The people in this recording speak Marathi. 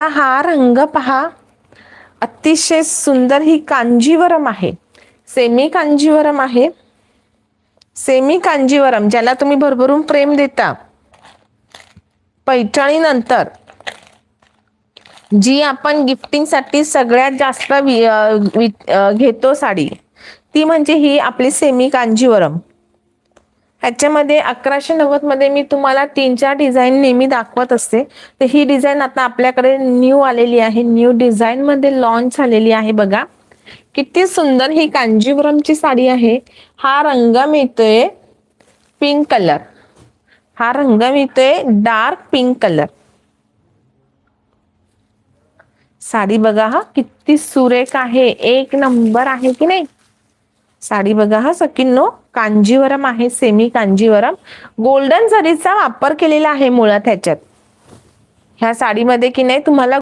हा रंग पहा, अतिशय सुंदर ही कांजीवरम आहे, सेमी कांजीवरम आहे. सेमी कांजीवरम ज्याला तुम्ही भरभरून प्रेम देता. पैठणी नंतर जी आपण गिफ्टिंगसाठी सगळ्यात जास्त घेतो साडी, ती म्हणजे ही आपली सेमी कांजीवरम. ह्याच्यामध्ये 1190 मध्ये मी तुम्हाला 3-4 डिझाईन नेहमी दाखवत असते. तर ही डिझाईन आता आपल्याकडे न्यू आलेली आहे, न्यू डिझाईन मध्ये लॉन्च झालेली आहे. बघा किती सुंदर ही कांजीवरमची साडी आहे. हा रंग मिळतोय पिंक कलर, हा रंग मिळतोय डार्क पिंक कलर. साडी बघा हा किती सुरेख आहे, एक नंबर आहे की नाही. साडी बघा हा सखींनो, कांजीवरम आहे, सेमी कांजीवरम. गोल्डन जरीचा वापर केलेला आहे मुळात ह्याच्यात. ह्या साडीमध्ये की नाही तुम्हाला